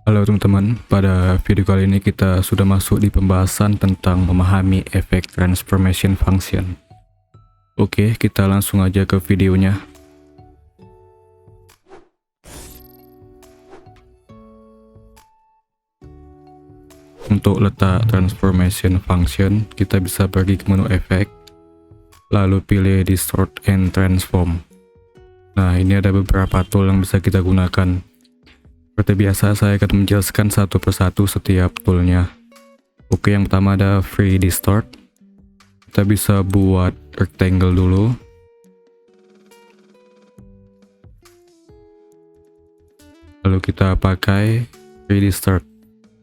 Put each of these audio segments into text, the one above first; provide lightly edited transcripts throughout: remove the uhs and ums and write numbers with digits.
Halo teman-teman, pada video kali ini kita sudah masuk di pembahasan tentang memahami efek transformation function. Oke, kita langsung aja ke videonya. Untuk letak transformation function, kita bisa pergi ke menu efek, lalu pilih distort and transform. Nah, ini ada beberapa tool yang bisa kita gunakan. Seperti biasa, saya akan menjelaskan satu persatu setiap toolnya. Oke, yang pertama ada free distort. Kita bisa buat rectangle dulu. Lalu kita pakai free distort.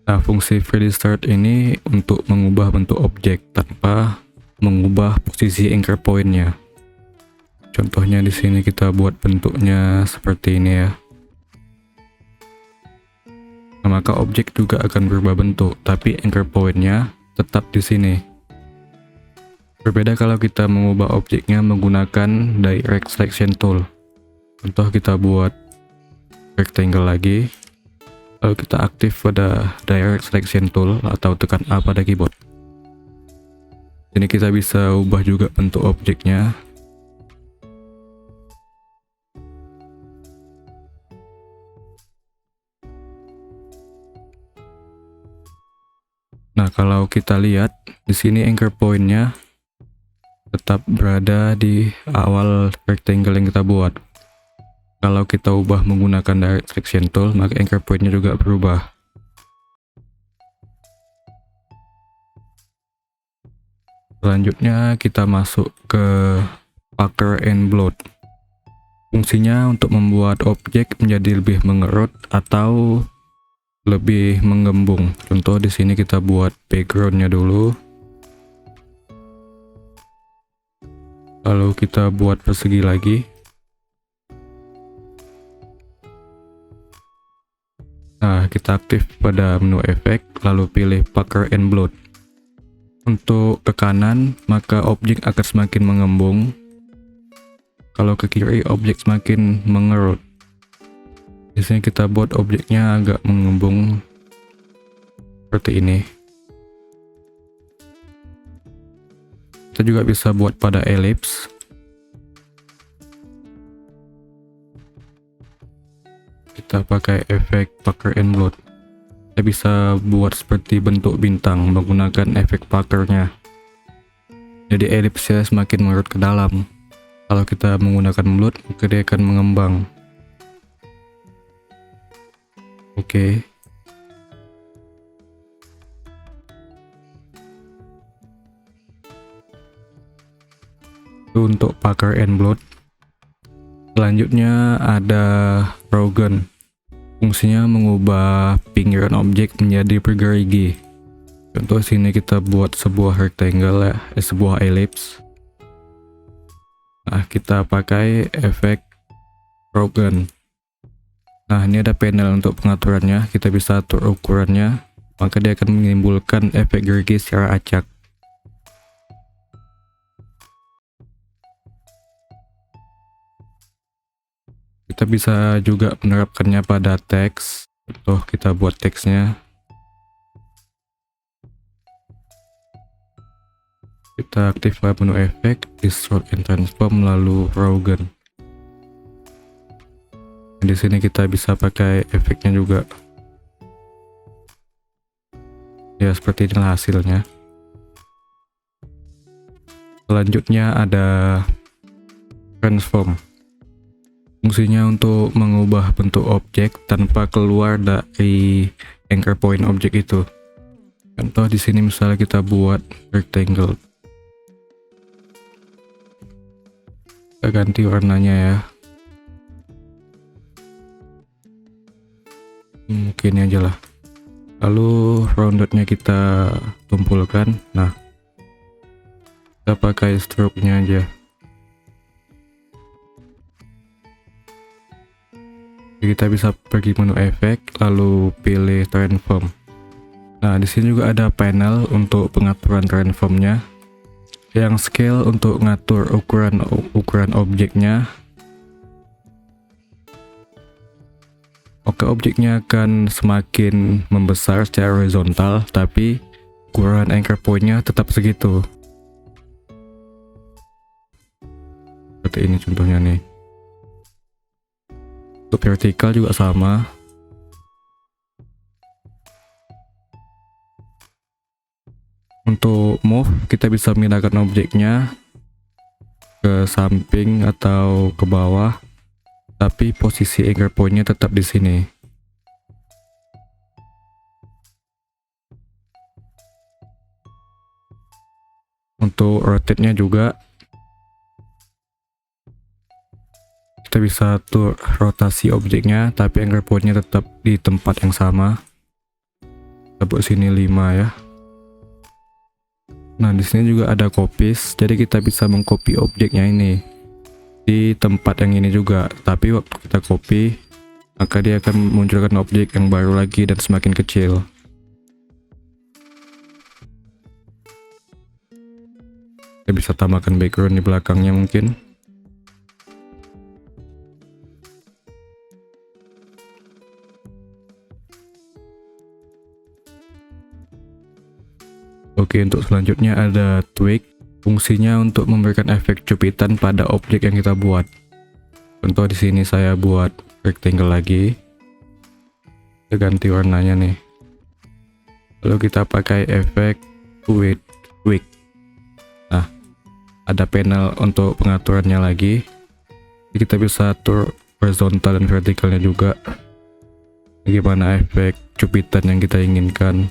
Nah, fungsi free distort ini untuk mengubah bentuk objek tanpa mengubah posisi anchor point-nya. Contohnya di sini kita buat bentuknya seperti ini ya. Nah, maka objek juga akan berubah bentuk, tapi anchor point-nya tetap di sini. Berbeda kalau kita mengubah objeknya menggunakan direct selection tool. Contoh kita buat rectangle lagi, lalu kita aktif pada direct selection tool atau tekan A pada keyboard. Ini kita bisa ubah juga bentuk objeknya. Nah, kalau kita lihat di sini anchor point-nya tetap berada di awal rectangle yang kita buat. Kalau kita ubah menggunakan direct selection tool, maka anchor point-nya juga berubah. Selanjutnya kita masuk ke pucker and bloat. Fungsinya untuk membuat objek menjadi lebih mengerut atau lebih menggembung. Contoh di sini kita buat background-nya dulu. Lalu kita buat persegi lagi. Nah, kita aktif pada menu efek, lalu pilih pucker and bloat. Untuk ke kanan, maka objek akan semakin mengembung. Kalau ke kiri, objek semakin mengerut. Di sini kita buat objeknya agak mengembung seperti ini. Kita juga bisa buat pada ellipse. Kita pakai efek pucker and bloat. Kita bisa buat seperti bentuk bintang menggunakan efek puckernya. Jadi ellipse semakin mengerut ke dalam. Kalau kita menggunakan bloat, maka dia akan mengembang. Oke. Itu untuk pucker and bloat. Selanjutnya ada Rogan. Fungsinya mengubah pinggiran objek menjadi bergerigi. Contoh sini kita buat sebuah rectangle ya, sebuah ellipse. Nah, kita pakai efek Rogan. Nah, ini ada panel untuk pengaturannya. Kita bisa atur ukurannya, maka dia akan menimbulkan efek gerigi secara acak. Kita bisa juga menerapkannya pada teks. Contoh kita buat teksnya. Kita aktifkan menu efek, distort and transform, lalu Rogan. Di sini kita bisa pakai efeknya juga. Ya, seperti inilah hasilnya. Selanjutnya ada transform. Fungsinya untuk mengubah bentuk objek tanpa keluar dari anchor point objek itu. Contoh di sini misalnya kita buat rectangle. Kita ganti warnanya ya. Mungkin aja lah. Lalu roundednya kita tumpulkan. Nah, kita pakai stroke-nya aja. Kita bisa pergi menu efek, lalu pilih transform. Nah, di sini juga ada panel untuk pengaturan transformnya. Yang scale untuk ngatur ukuran objeknya. Oke, objeknya akan semakin membesar secara horizontal, tapi ukuran anchor point-nya tetap segitu. Seperti ini contohnya nih. Untuk vertikal juga sama. Untuk move, kita bisa memindahkan objeknya ke samping atau ke bawah, tapi posisi anchor point-nya tetap di sini. Untuk rotate-nya juga kita bisa atur rotasi objeknya, tapi anchor point-nya tetap di tempat yang sama. Kita buat sini 5 ya. Nah, di sini juga ada copies, jadi kita bisa mengcopy objeknya ini di tempat yang ini juga. Tapi waktu kita copy, maka dia akan memunculkan objek yang baru lagi dan semakin kecil. Kita bisa tambahkan background di belakangnya mungkin. Oke, untuk selanjutnya ada tweak. Fungsinya untuk memberikan efek cupitan pada objek yang kita buat. Contoh di sini saya buat rectangle lagi. Kita ganti warnanya nih. Lalu kita pakai efek tweak. Nah, ada panel untuk pengaturannya lagi. Jadi kita bisa atur horizontal dan vertikalnya juga. Bagaimana efek cupitan yang kita inginkan.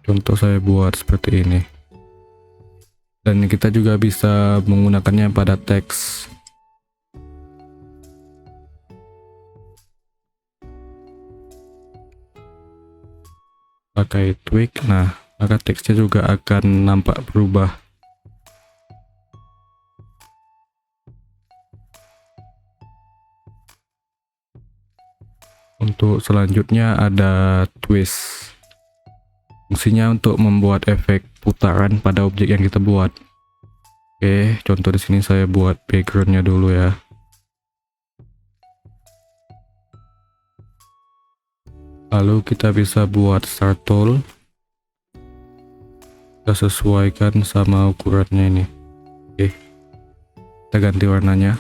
Contoh saya buat seperti ini. Dan kita juga bisa menggunakannya pada teks. Pakai tweak, nah maka teksnya juga akan nampak berubah. Untuk selanjutnya ada twist. Fungsinya untuk membuat efek putaran pada objek yang kita buat. Oke, contoh di sini saya buat backgroundnya dulu ya. Lalu kita bisa buat start tool. Kita sesuaikan sama ukurannya ini. Oke, kita ganti warnanya.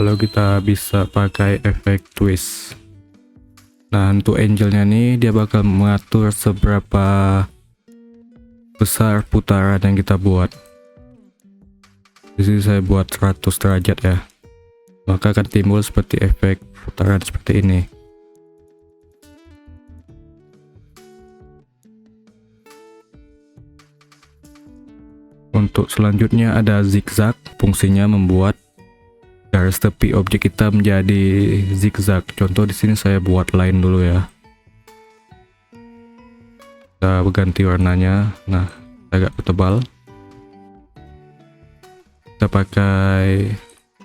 Lalu kita bisa pakai efek twist. Nah, untuk angelnya nih dia bakal mengatur seberapa besar putaran yang kita buat. Di sini saya buat 100 derajat ya. Maka akan timbul seperti efek putaran seperti ini. Untuk selanjutnya ada zigzag. Fungsinya membuat garis tepi objek kita menjadi zigzag. Contoh di sini saya buat line dulu ya. Kita ganti warnanya. Nah, agak tebal. Kita pakai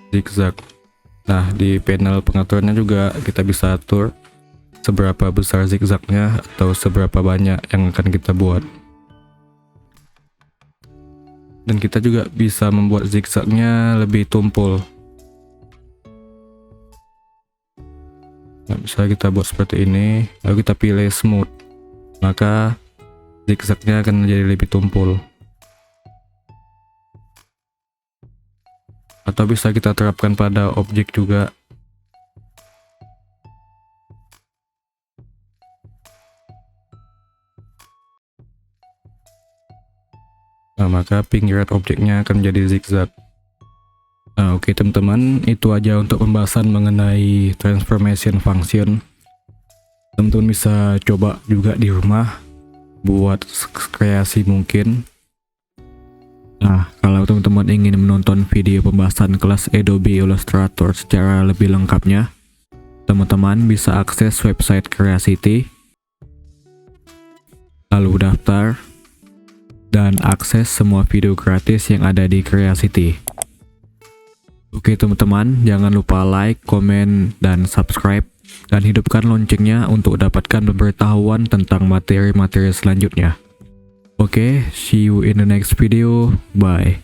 zigzag. Nah, di panel pengaturannya juga kita bisa atur seberapa besar zigzagnya atau seberapa banyak yang akan kita buat. Dan kita juga bisa membuat zigzagnya lebih tumpul. Nah, bisa kita buat seperti ini, lalu kita pilih smooth, maka zigzagnya akan menjadi lebih tumpul. Atau bisa kita terapkan pada objek juga. Nah, maka pinggiran objeknya akan menjadi zigzag. Nah, oke teman-teman, itu aja untuk pembahasan mengenai transformation function. Teman-teman bisa coba juga di rumah buat kreasi mungkin. Nah, kalau teman-teman ingin menonton video pembahasan kelas Adobe Illustrator secara lebih lengkapnya, teman-teman bisa akses website Creacity, lalu daftar, dan akses semua video gratis yang ada di Creacity. Oke teman-teman, jangan lupa like, komen, dan subscribe, dan hidupkan loncengnya untuk dapatkan pemberitahuan tentang materi-materi selanjutnya. Oke, see you in the next video. Bye.